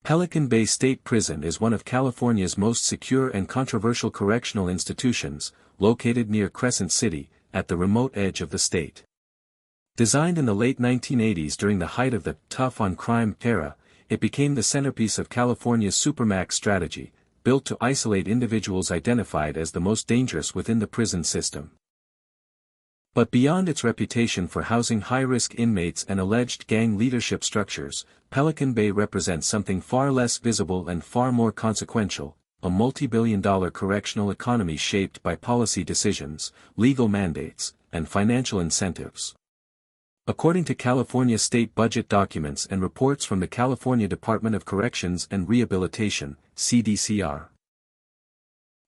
Pelican Bay State Prison is one of California's most secure and controversial correctional institutions, located near Crescent City, at the remote edge of the state. Designed in the late 1980s during the height of the tough-on-crime era, it became the centerpiece of California's Supermax strategy, built to isolate individuals identified as the most dangerous within the prison system. But beyond its reputation for housing high-risk inmates and alleged gang leadership structures, Pelican Bay represents something far less visible and far more consequential, a multi-billion-dollar correctional economy shaped by policy decisions, legal mandates, and financial incentives. According to California state budget documents and reports from the California Department of Corrections and Rehabilitation, CDCR,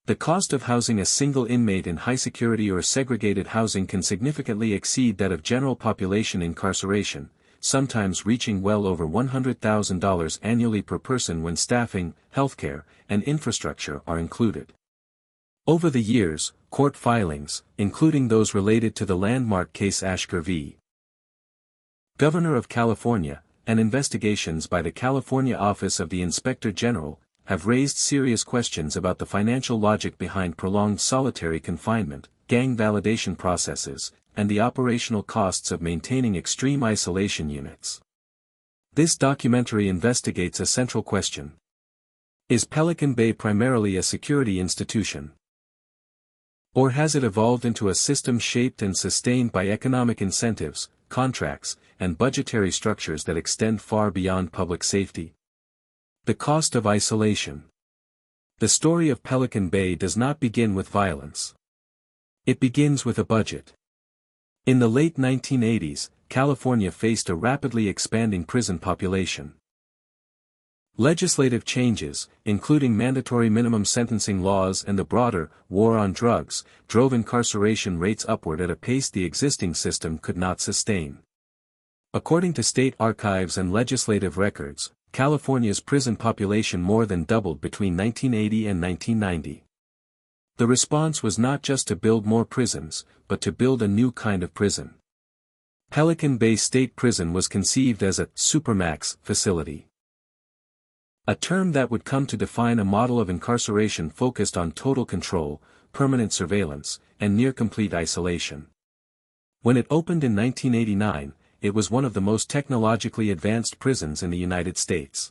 the cost of housing a single inmate in high-security or segregated housing can significantly exceed that of general population incarceration, sometimes reaching well over $100,000 annually per person when staffing, healthcare, and infrastructure are included. Over the years, court filings, including those related to the landmark case Ashker v. Governor of California, and investigations by the California Office of the Inspector General, have raised serious questions about the financial logic behind prolonged solitary confinement, gang validation processes, and the operational costs of maintaining extreme isolation units. This documentary investigates a central question. Is Pelican Bay primarily a security institution? Or has it evolved into a system shaped and sustained by economic incentives, contracts, and budgetary structures that extend far beyond public safety? The cost of isolation. The story of Pelican Bay does not begin with violence. It begins with a budget. In the late 1980s, California faced a rapidly expanding prison population. Legislative changes, including mandatory minimum sentencing laws and the broader war on drugs, drove incarceration rates upward at a pace the existing system could not sustain. According to state archives and legislative records, California's prison population more than doubled between 1980 and 1990. The response was not just to build more prisons, but to build a new kind of prison. Pelican Bay State Prison was conceived as a Supermax facility, a term that would come to define a model of incarceration focused on total control, permanent surveillance, and near-complete isolation. When it opened in 1989, it was one of the most technologically advanced prisons in the United States.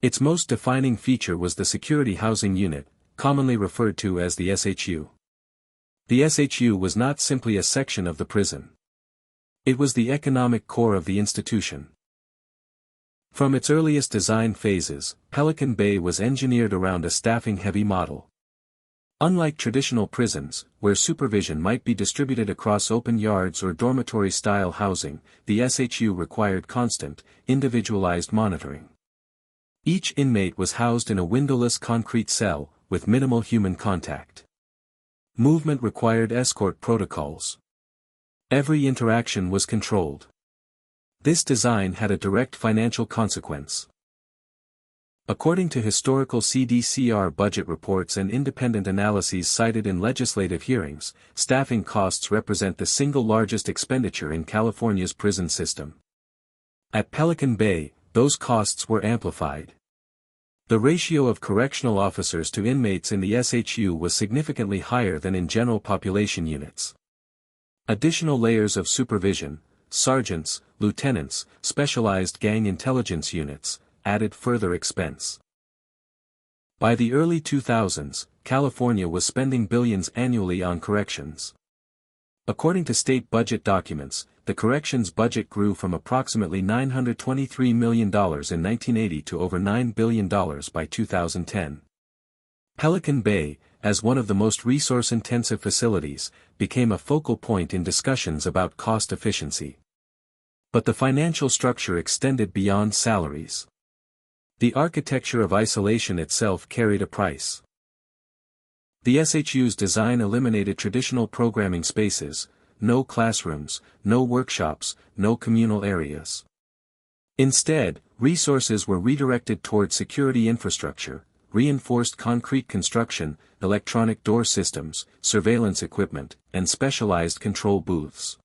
Its most defining feature was the Security Housing Unit, commonly referred to as the SHU. The SHU was not simply a section of the prison. It was the economic core of the institution. From its earliest design phases, Pelican Bay was engineered around a staffing-heavy model. Unlike traditional prisons, where supervision might be distributed across open yards or dormitory-style housing, the SHU required constant, individualized monitoring. Each inmate was housed in a windowless concrete cell, with minimal human contact. Movement required escort protocols. Every interaction was controlled. This design had a direct financial consequence. According to historical CDCR budget reports and independent analyses cited in legislative hearings, staffing costs represent the single largest expenditure in California's prison system. At Pelican Bay, those costs were amplified. The ratio of correctional officers to inmates in the SHU was significantly higher than in general population units. Additional layers of supervision, sergeants, lieutenants, specialized gang intelligence units, added further expense. By the early 2000s, California was spending billions annually on corrections. According to state budget documents, the corrections budget grew from approximately $923 million in 1980 to over $9 billion by 2010. Pelican Bay, as one of the most resource-intensive facilities, became a focal point in discussions about cost efficiency. But the financial structure extended beyond salaries. The architecture of isolation itself carried a price. The SHU's design eliminated traditional programming spaces, no classrooms, no workshops, no communal areas. Instead, resources were redirected toward security infrastructure, reinforced concrete construction, electronic door systems, surveillance equipment, and specialized control booths.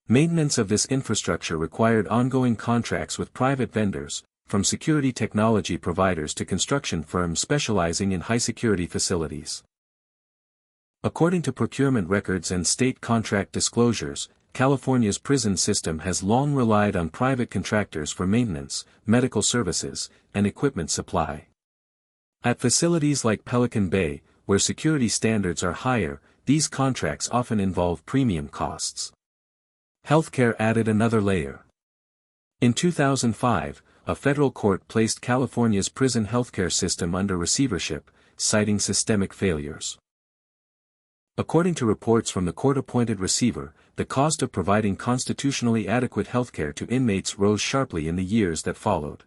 Maintenance of this infrastructure required ongoing contracts with private vendors, from security technology providers to construction firms specializing in high-security facilities. According to procurement records and state contract disclosures, California's prison system has long relied on private contractors for maintenance, medical services, and equipment supply. At facilities like Pelican Bay, where security standards are higher, these contracts often involve premium costs. Healthcare added another layer. In 2005, a federal court placed California's prison healthcare system under receivership, citing systemic failures. According to reports from the court-appointed receiver, the cost of providing constitutionally adequate healthcare to inmates rose sharply in the years that followed.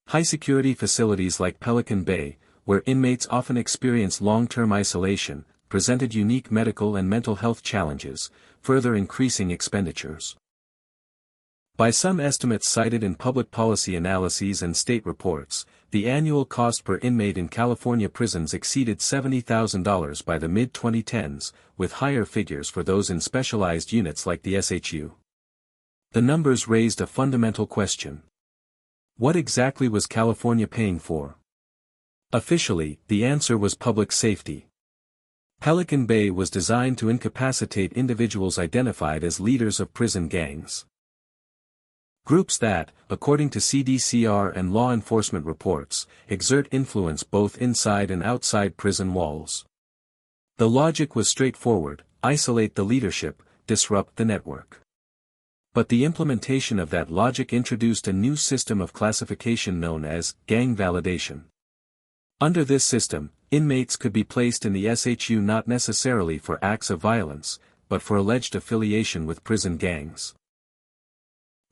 High-security facilities like Pelican Bay, where inmates often experience long-term isolation, presented unique medical and mental health challenges, further increasing expenditures. By some estimates cited in public policy analyses and state reports, the annual cost per inmate in California prisons exceeded $70,000 by the mid-2010s, with higher figures for those in specialized units like the SHU. The numbers raised a fundamental question. What exactly was California paying for? Officially, the answer was public safety. Pelican Bay was designed to incapacitate individuals identified as leaders of prison gangs. Groups that, according to CDCR and law enforcement reports, exert influence both inside and outside prison walls. The logic was straightforward: isolate the leadership, disrupt the network. But the implementation of that logic introduced a new system of classification known as gang validation. Under this system, inmates could be placed in the SHU not necessarily for acts of violence, but for alleged affiliation with prison gangs.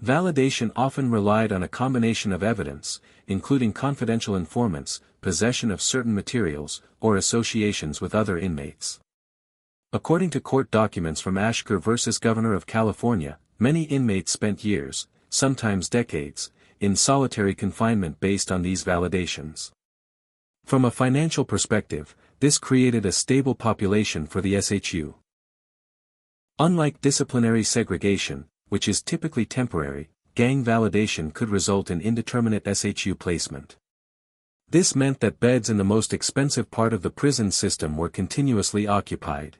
Validation often relied on a combination of evidence, including confidential informants, possession of certain materials, or associations with other inmates. According to court documents from Ashker v. Governor of California, many inmates spent years, sometimes decades, in solitary confinement based on these validations. From a financial perspective, this created a stable population for the SHU. Unlike disciplinary segregation, which is typically temporary, gang validation could result in indeterminate SHU placement. This meant that beds in the most expensive part of the prison system were continuously occupied.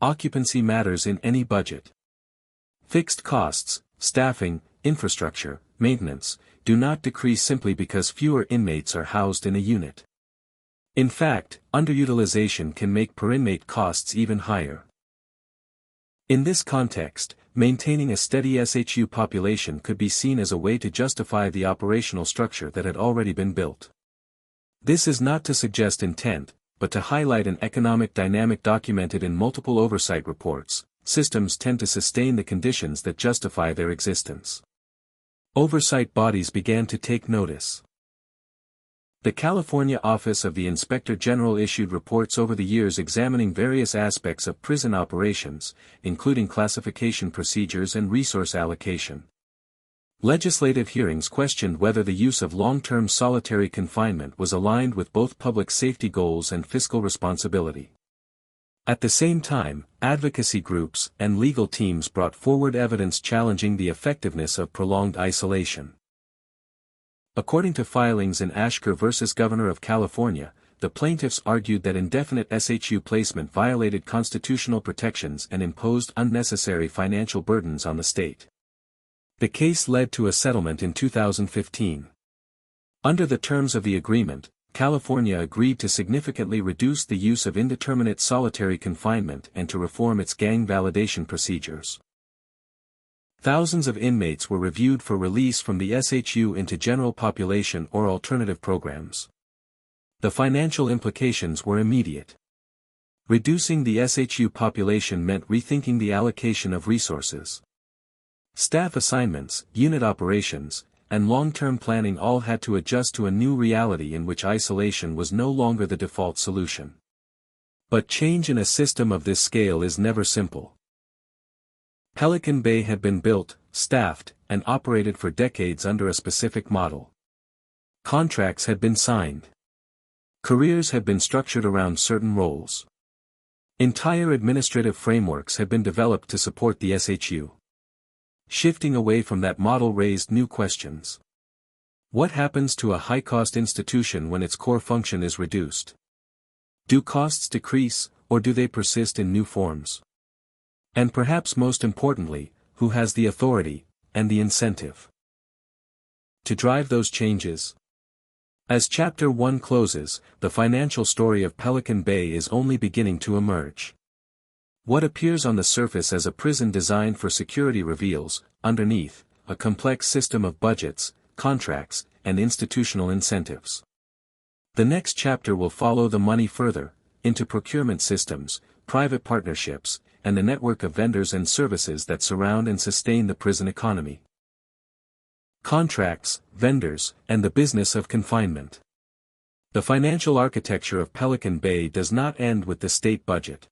Occupancy matters in any budget. Fixed costs, staffing, infrastructure, maintenance, do not decrease simply because fewer inmates are housed in a unit. In fact, underutilization can make per-inmate costs even higher. In this context, maintaining a steady SHU population could be seen as a way to justify the operational structure that had already been built. This is not to suggest intent, but to highlight an economic dynamic documented in multiple oversight reports. Systems tend to sustain the conditions that justify their existence. Oversight bodies began to take notice. The California Office of the Inspector General issued reports over the years examining various aspects of prison operations, including classification procedures and resource allocation. Legislative hearings questioned whether the use of long-term solitary confinement was aligned with both public safety goals and fiscal responsibility. At the same time, advocacy groups and legal teams brought forward evidence challenging the effectiveness of prolonged isolation. According to filings in Ashker v. Governor of California, the plaintiffs argued that indefinite SHU placement violated constitutional protections and imposed unnecessary financial burdens on the state. The case led to a settlement in 2015. Under the terms of the agreement, California agreed to significantly reduce the use of indeterminate solitary confinement and to reform its gang validation procedures. Thousands of inmates were reviewed for release from the SHU into general population or alternative programs. The financial implications were immediate. Reducing the SHU population meant rethinking the allocation of resources. Staff assignments, unit operations, and long-term planning all had to adjust to a new reality in which isolation was no longer the default solution. But change in a system of this scale is never simple. Pelican Bay had been built, staffed, and operated for decades under a specific model. Contracts had been signed. Careers had been structured around certain roles. Entire administrative frameworks had been developed to support the SHU. Shifting away from that model raised new questions. What happens to a high-cost institution when its core function is reduced? Do costs decrease, or do they persist in new forms? And perhaps most importantly, who has the authority, and the incentive to drive those changes? As Chapter 1 closes, the financial story of Pelican Bay is only beginning to emerge. What appears on the surface as a prison designed for security reveals, underneath, a complex system of budgets, contracts, and institutional incentives. The next chapter will follow the money further, into procurement systems, private partnerships, and the network of vendors and services that surround and sustain the prison economy. Contracts, vendors, and the business of confinement. The financial architecture of Pelican Bay does not end with the state budget.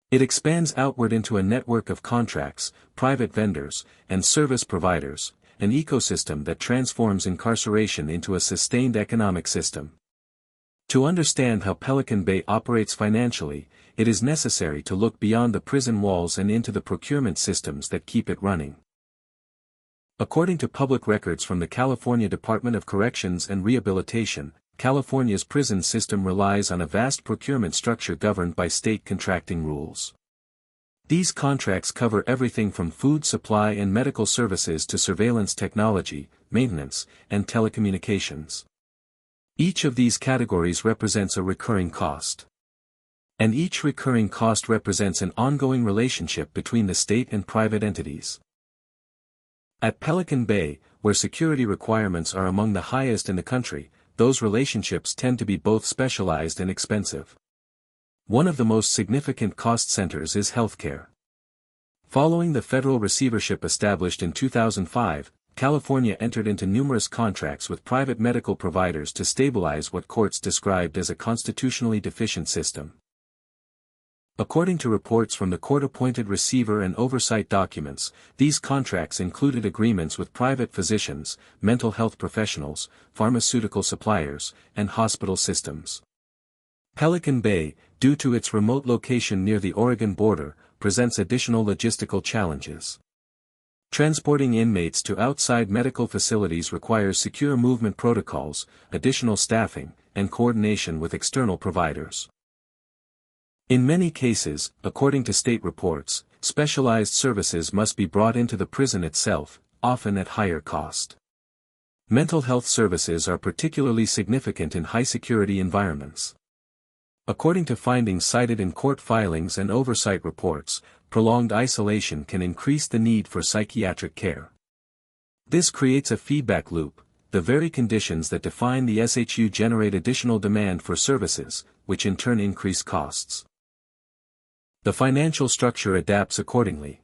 It expands outward into a network of contracts, private vendors, and service providers, an ecosystem that transforms incarceration into a sustained economic system. To understand how Pelican Bay operates financially, it is necessary to look beyond the prison walls and into the procurement systems that keep it running. According to public records from the California Department of Corrections and Rehabilitation, California's prison system relies on a vast procurement structure governed by state contracting rules. These contracts cover everything from food supply and medical services to surveillance technology, maintenance, and telecommunications. Each of these categories represents a recurring cost. And each recurring cost represents an ongoing relationship between the state and private entities. At Pelican Bay, where security requirements are among the highest in the country, those relationships tend to be both specialized and expensive. One of the most significant cost centers is healthcare. Following the federal receivership established in 2005, California entered into numerous contracts with private medical providers to stabilize what courts described as a constitutionally deficient system. According to reports from the court-appointed receiver and oversight documents, these contracts included agreements with private physicians, mental health professionals, pharmaceutical suppliers, and hospital systems. Pelican Bay, due to its remote location near the Oregon border, presents additional logistical challenges. Transporting inmates to outside medical facilities requires secure movement protocols, additional staffing, and coordination with external providers. In many cases, according to state reports, specialized services must be brought into the prison itself, often at higher cost. Mental health services are particularly significant in high-security environments. According to findings cited in court filings and oversight reports, prolonged isolation can increase the need for psychiatric care. This creates a feedback loop. The very conditions that define the SHU generate additional demand for services, which in turn increase costs. The financial structure adapts accordingly.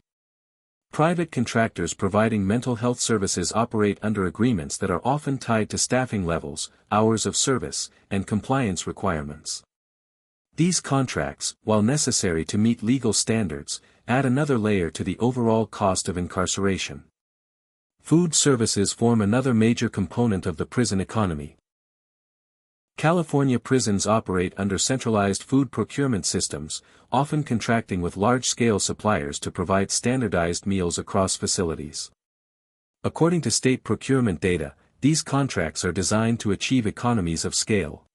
Private contractors providing mental health services operate under agreements that are often tied to staffing levels, hours of service, and compliance requirements. These contracts, while necessary to meet legal standards, add another layer to the overall cost of incarceration. Food services form another major component of the prison economy. California prisons operate under centralized food procurement systems, often contracting with large-scale suppliers to provide standardized meals across facilities. According to state procurement data, these contracts are designed to achieve economies of scale.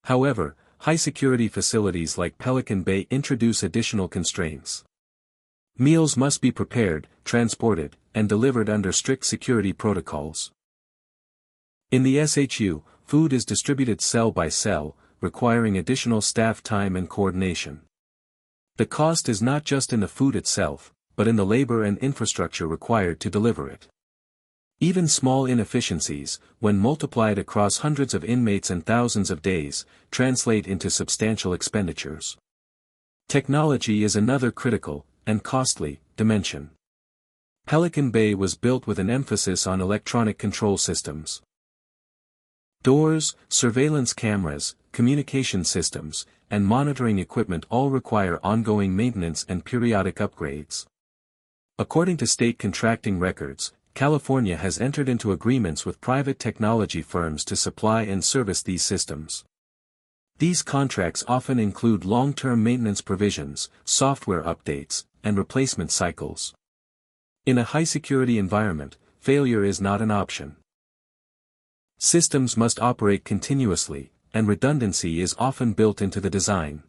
However, high-security facilities like Pelican Bay introduce additional constraints. Meals must be prepared, transported, and delivered under strict security protocols. In the SHU, food is distributed cell by cell, requiring additional staff time and coordination. The cost is not just in the food itself, but in the labor and infrastructure required to deliver it. Even small inefficiencies, when multiplied across hundreds of inmates and thousands of days, translate into substantial expenditures. Technology is another critical, and costly, dimension. Pelican Bay was built with an emphasis on electronic control systems. Doors, surveillance cameras, communication systems, and monitoring equipment all require ongoing maintenance and periodic upgrades. According to state contracting records, California has entered into agreements with private technology firms to supply and service these systems. These contracts often include long-term maintenance provisions, software updates, and replacement cycles. In a high-security environment, failure is not an option. Systems must operate continuously, and redundancy is often built into the design.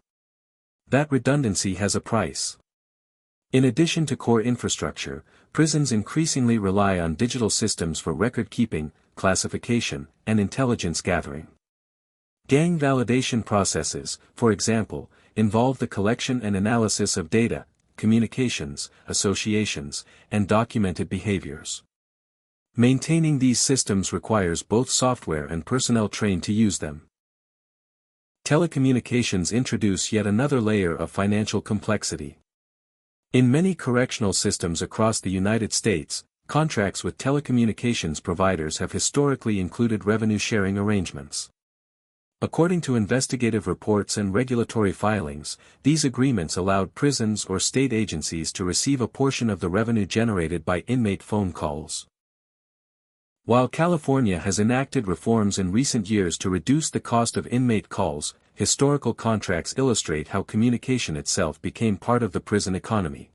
That redundancy has a price. In addition to core infrastructure, prisons increasingly rely on digital systems for record-keeping, classification, and intelligence gathering. Gang validation processes, for example, involve the collection and analysis of data, communications, associations, and documented behaviors. Maintaining these systems requires both software and personnel trained to use them. Telecommunications introduce yet another layer of financial complexity. In many correctional systems across the United States, contracts with telecommunications providers have historically included revenue-sharing arrangements. According to investigative reports and regulatory filings, these agreements allowed prisons or state agencies to receive a portion of the revenue generated by inmate phone calls. While California has enacted reforms in recent years to reduce the cost of inmate calls, historical contracts illustrate how communication itself became part of the prison economy.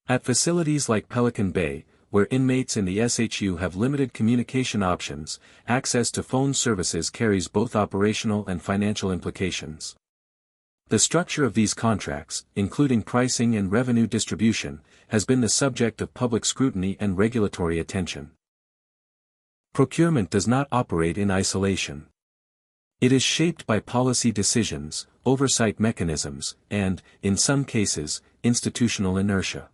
At facilities like Pelican Bay, where inmates in the SHU have limited communication options, access to phone services carries both operational and financial implications. The structure of these contracts, including pricing and revenue distribution, has been the subject of public scrutiny and regulatory attention. Procurement does not operate in isolation. It is shaped by policy decisions, oversight mechanisms, and, in some cases, institutional inertia.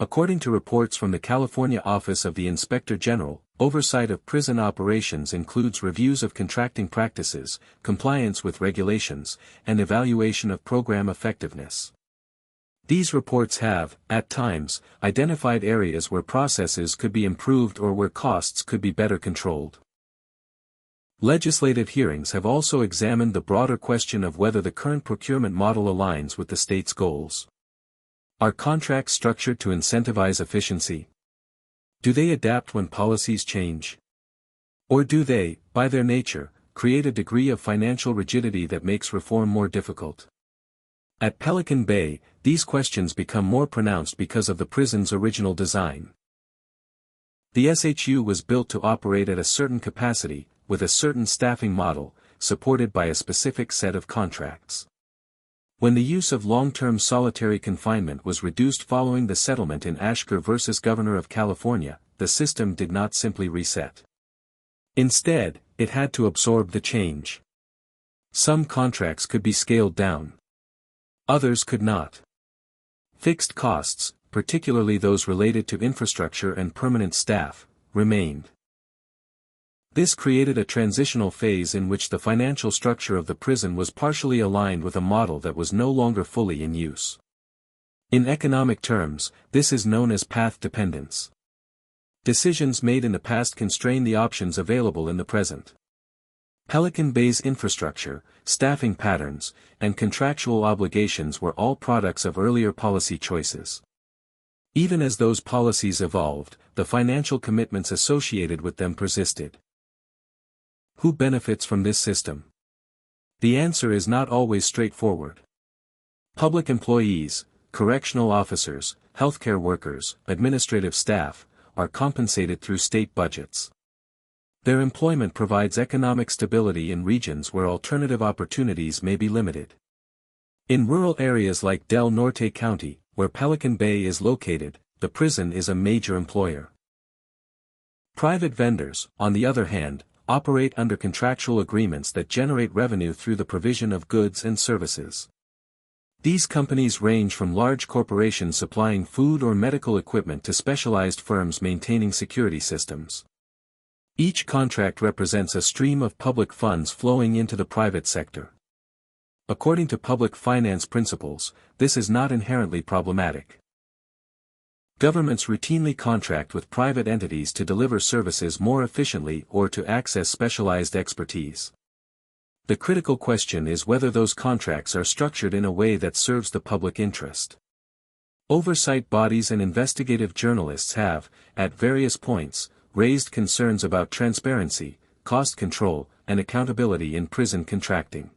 According to reports from the California Office of the Inspector General, oversight of prison operations includes reviews of contracting practices, compliance with regulations, and evaluation of program effectiveness. These reports have, at times, identified areas where processes could be improved or where costs could be better controlled. Legislative hearings have also examined the broader question of whether the current procurement model aligns with the state's goals. Are contracts structured to incentivize efficiency? Do they adapt when policies change? Or do they, by their nature, create a degree of financial rigidity that makes reform more difficult? At Pelican Bay, these questions become more pronounced because of the prison's original design. The SHU was built to operate at a certain capacity, with a certain staffing model, supported by a specific set of contracts. When the use of long-term solitary confinement was reduced following the settlement in Ashker versus Governor of California, the system did not simply reset. Instead, it had to absorb the change. Some contracts could be scaled down. Others could not. Fixed costs, particularly those related to infrastructure and permanent staff, remained. This created a transitional phase in which the financial structure of the prison was partially aligned with a model that was no longer fully in use. In economic terms, this is known as path dependence. Decisions made in the past constrain the options available in the present. Pelican Bay's infrastructure, staffing patterns, and contractual obligations were all products of earlier policy choices. Even as those policies evolved, the financial commitments associated with them persisted. Who benefits from this system? The answer is not always straightforward. Public employees, correctional officers, healthcare workers, administrative staff, are compensated through state budgets. Their employment provides economic stability in regions where alternative opportunities may be limited. In rural areas like Del Norte County, where Pelican Bay is located, the prison is a major employer. Private vendors, on the other hand, operate under contractual agreements that generate revenue through the provision of goods and services. These companies range from large corporations supplying food or medical equipment to specialized firms maintaining security systems. Each contract represents a stream of public funds flowing into the private sector. According to public finance principles, this is not inherently problematic. Governments routinely contract with private entities to deliver services more efficiently or to access specialized expertise. The critical question is whether those contracts are structured in a way that serves the public interest. Oversight bodies and investigative journalists have, at various points, raised concerns about transparency, cost control, and accountability in prison contracting.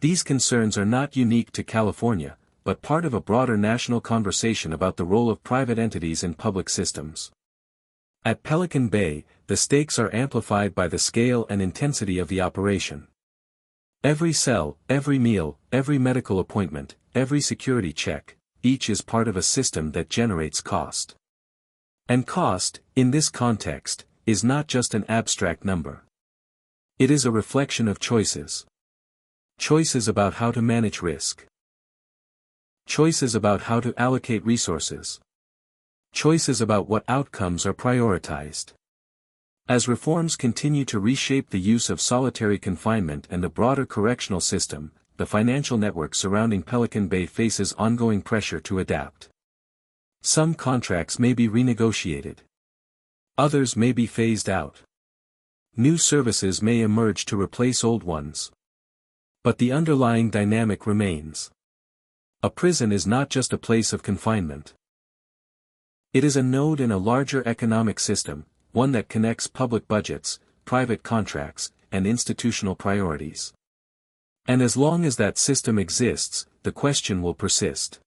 These concerns are not unique to California, but part of a broader national conversation about the role of private entities in public systems. At Pelican Bay, the stakes are amplified by the scale and intensity of the operation. Every cell, every meal, every medical appointment, every security check, each is part of a system that generates cost. And cost, in this context, is not just an abstract number. It is a reflection of choices. Choices about how to manage risk. Choices about how to allocate resources. Choices about what outcomes are prioritized. As reforms continue to reshape the use of solitary confinement and the broader correctional system, the financial network surrounding Pelican Bay faces ongoing pressure to adapt. Some contracts may be renegotiated. Others may be phased out. New services may emerge to replace old ones. But the underlying dynamic remains. A prison is not just a place of confinement. It is a node in a larger economic system, one that connects public budgets, private contracts, and institutional priorities. And as long as that system exists, the question will persist.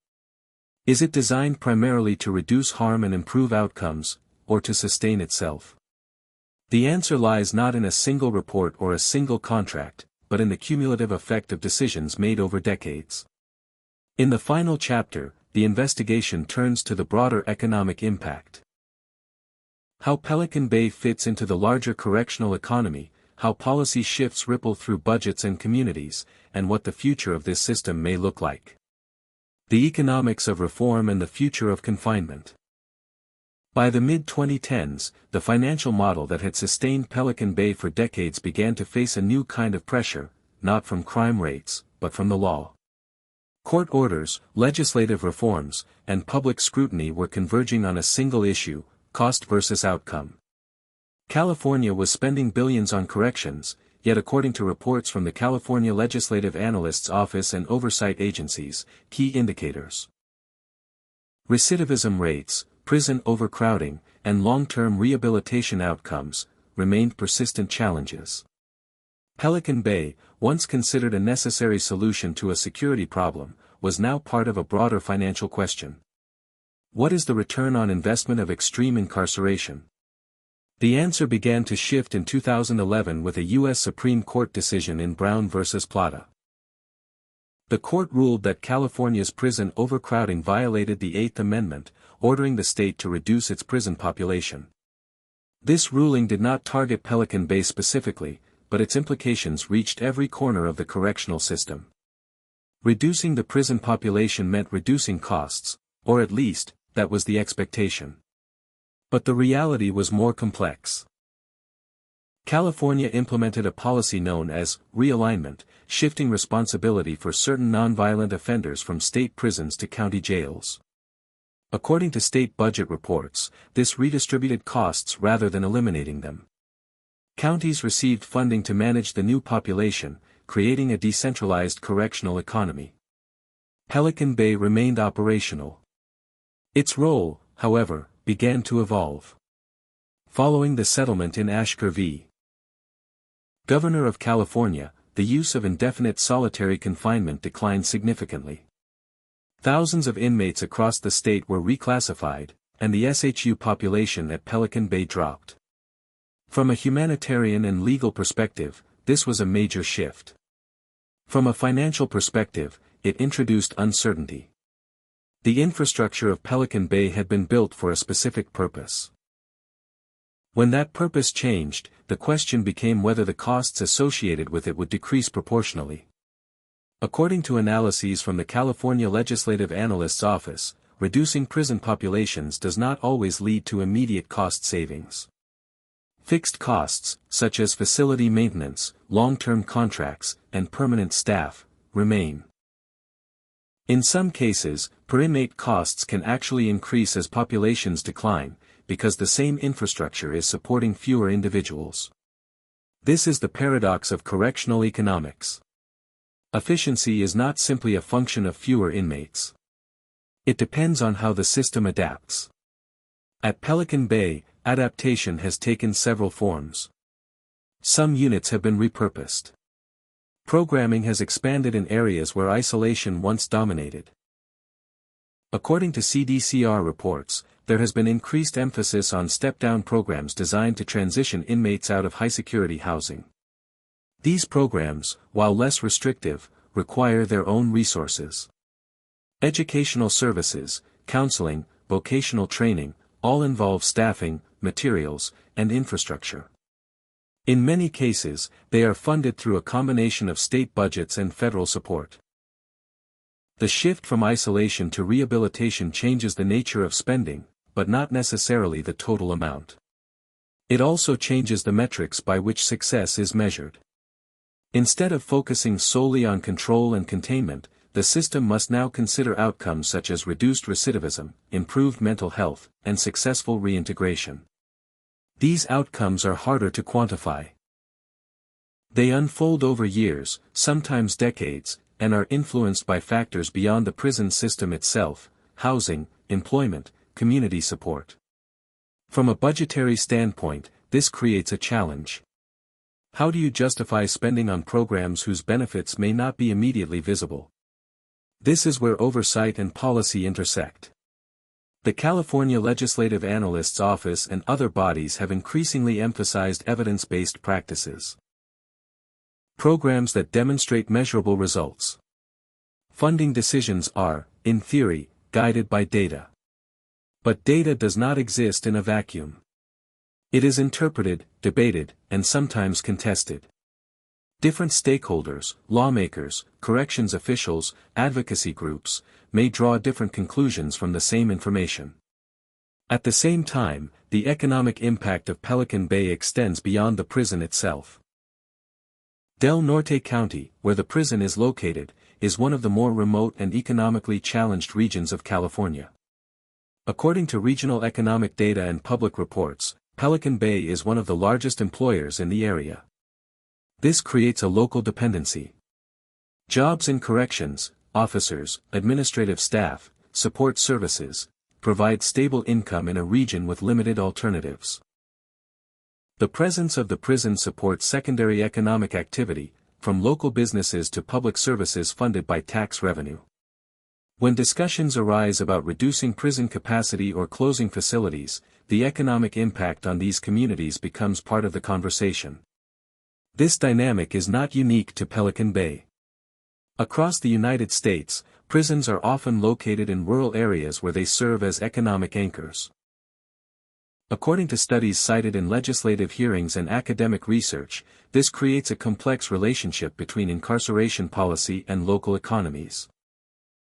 Is it designed primarily to reduce harm and improve outcomes, or to sustain itself? The answer lies not in a single report or a single contract, but in the cumulative effect of decisions made over decades. In the final chapter, the investigation turns to the broader economic impact. How Pelican Bay fits into the larger correctional economy, how policy shifts ripple through budgets and communities, and what the future of this system may look like. The economics of reform and the future of confinement. By the mid-2010s, the financial model that had sustained Pelican Bay for decades began to face a new kind of pressure, not from crime rates, but from the law. Court orders, legislative reforms, and public scrutiny were converging on a single issue: cost versus outcome. California was spending billions on corrections, yet according to reports from the California Legislative Analyst's Office and oversight agencies, key indicators. Recidivism rates, prison overcrowding, and long-term rehabilitation outcomes remained persistent challenges. Pelican Bay, once considered a necessary solution to a security problem, was now part of a broader financial question. What is the return on investment of extreme incarceration? The answer began to shift in 2011 with a U.S. Supreme Court decision in Brown v. Plata. The court ruled that California's prison overcrowding violated the Eighth Amendment, ordering the state to reduce its prison population. This ruling did not target Pelican Bay specifically, but its implications reached every corner of the correctional system. Reducing the prison population meant reducing costs, or at least, that was the expectation. But the reality was more complex. California implemented a policy known as realignment, shifting responsibility for certain nonviolent offenders from state prisons to county jails. According to state budget reports, this redistributed costs rather than eliminating them. Counties received funding to manage the new population, creating a decentralized correctional economy. Pelican Bay remained operational. Its role, however, began to evolve. Following the settlement in Ashker v. Governor of California, the use of indefinite solitary confinement declined significantly. Thousands of inmates across the state were reclassified, and the SHU population at Pelican Bay dropped. From a humanitarian and legal perspective, this was a major shift. From a financial perspective, it introduced uncertainty. The infrastructure of Pelican Bay had been built for a specific purpose. When that purpose changed, the question became whether the costs associated with it would decrease proportionally. According to analyses from the California Legislative Analyst's Office, reducing prison populations does not always lead to immediate cost savings. Fixed costs, such as facility maintenance, long-term contracts, and permanent staff, remain. In some cases, per inmate costs can actually increase as populations decline, because the same infrastructure is supporting fewer individuals. This is the paradox of correctional economics. Efficiency is not simply a function of fewer inmates. It depends on how the system adapts. At Pelican Bay, adaptation has taken several forms. Some units have been repurposed. Programming has expanded in areas where isolation once dominated. According to CDCR reports, there has been increased emphasis on step-down programs designed to transition inmates out of high-security housing. These programs, while less restrictive, require their own resources. Educational services, counseling, vocational training, all involve staffing, materials, and infrastructure. In many cases, they are funded through a combination of state budgets and federal support. The shift from isolation to rehabilitation changes the nature of spending, but not necessarily the total amount. It also changes the metrics by which success is measured. Instead of focusing solely on control and containment, the system must now consider outcomes such as reduced recidivism, improved mental health, and successful reintegration. These outcomes are harder to quantify. They unfold over years, sometimes decades, and are influenced by factors beyond the prison system itself: housing, employment, community support. From a budgetary standpoint, this creates a challenge. How do you justify spending on programs whose benefits may not be immediately visible? This is where oversight and policy intersect. The California Legislative Analyst's Office and other bodies have increasingly emphasized evidence-based practices. Programs that demonstrate measurable results. Funding decisions are, in theory, guided by data. But data does not exist in a vacuum. It is interpreted, debated, and sometimes contested. Different stakeholders, lawmakers, corrections officials, advocacy groups, may draw different conclusions from the same information. At the same time, the economic impact of Pelican Bay extends beyond the prison itself. Del Norte County, where the prison is located, is one of the more remote and economically challenged regions of California. According to regional economic data and public reports, Pelican Bay is one of the largest employers in the area. This creates a local dependency. Jobs in corrections, officers, administrative staff, support services, provide stable income in a region with limited alternatives. The presence of the prison supports secondary economic activity, from local businesses to public services funded by tax revenue. When discussions arise about reducing prison capacity or closing facilities, the economic impact on these communities becomes part of the conversation. This dynamic is not unique to Pelican Bay. Across the United States, prisons are often located in rural areas where they serve as economic anchors. According to studies cited in legislative hearings and academic research, this creates a complex relationship between incarceration policy and local economies.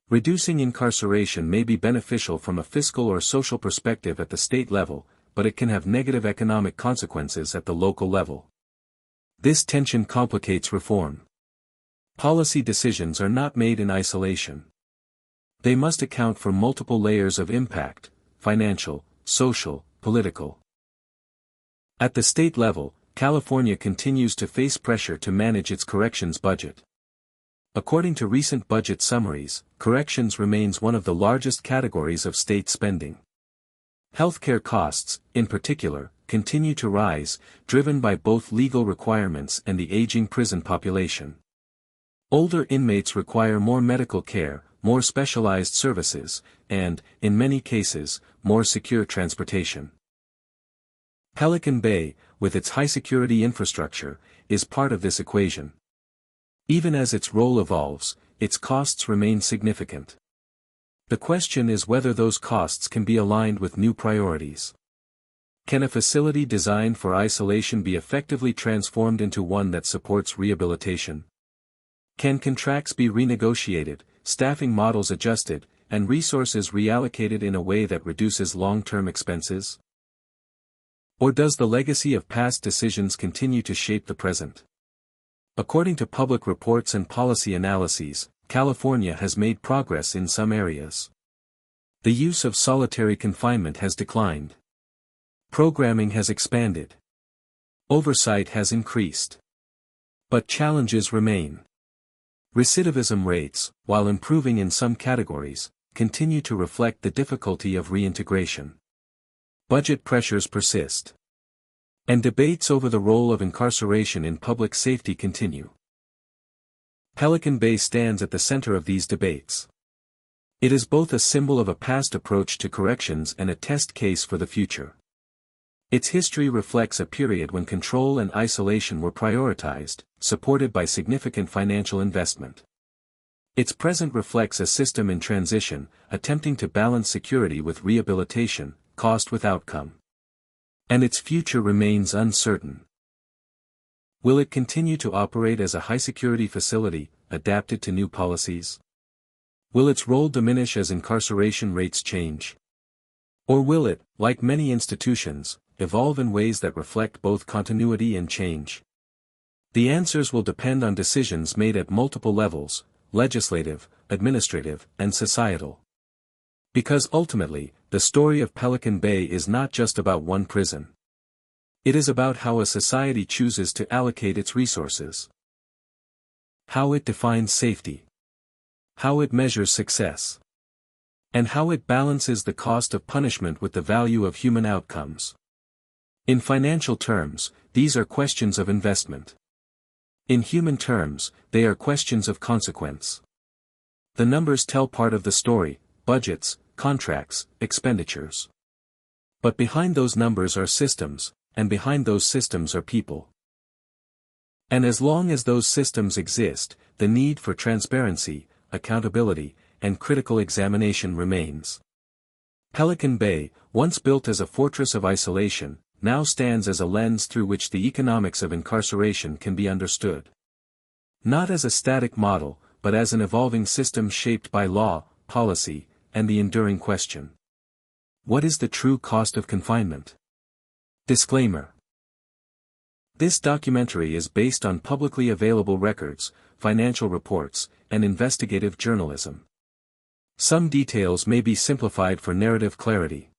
Reducing incarceration may be beneficial from a fiscal or social perspective at the state level, but it can have negative economic consequences at the local level. This tension complicates reform. Policy decisions are not made in isolation. They must account for multiple layers of impact: financial, social, political. At the state level, California continues to face pressure to manage its corrections budget. According to recent budget summaries, corrections remains one of the largest categories of state spending. Healthcare costs, in particular, continue to rise, driven by both legal requirements and the aging prison population. Older inmates require more medical care, more specialized services, and, in many cases, more secure transportation. Pelican Bay, with its high-security infrastructure, is part of this equation. Even as its role evolves, its costs remain significant. The question is whether those costs can be aligned with new priorities. Can a facility designed for isolation be effectively transformed into one that supports rehabilitation? Can contracts be renegotiated, staffing models adjusted, and resources reallocated in a way that reduces long-term expenses? Or does the legacy of past decisions continue to shape the present? According to public reports and policy analyses, California has made progress in some areas. The use of solitary confinement has declined. Programming has expanded. Oversight has increased. But challenges remain. Recidivism rates, while improving in some categories, continue to reflect the difficulty of reintegration. Budget pressures persist. And debates over the role of incarceration in public safety continue. Pelican Bay stands at the center of these debates. It is both a symbol of a past approach to corrections and a test case for the future. Its history reflects a period when control and isolation were prioritized, supported by significant financial investment. Its present reflects a system in transition, attempting to balance security with rehabilitation, cost with outcome. And its future remains uncertain. Will it continue to operate as a high-security facility, adapted to new policies? Will its role diminish as incarceration rates change? Or will it, like many institutions, evolve in ways that reflect both continuity and change? The answers will depend on decisions made at multiple levels: legislative, administrative, and societal. Because ultimately, the story of Pelican Bay is not just about one prison. It is about how a society chooses to allocate its resources. How it defines safety. How it measures success. And how it balances the cost of punishment with the value of human outcomes. In financial terms, these are questions of investment. In human terms, they are questions of consequence. The numbers tell part of the story: budgets, contracts, expenditures. But behind those numbers are systems, and behind those systems are people. And as long as those systems exist, the need for transparency, accountability, and critical examination remains. Pelican Bay, once built as a fortress of isolation, now stands as a lens through which the economics of incarceration can be understood. Not as a static model, but as an evolving system shaped by law, policy, and the enduring question: what is the true cost of confinement? Disclaimer. This documentary is based on publicly available records, financial reports, and investigative journalism. Some details may be simplified for narrative clarity.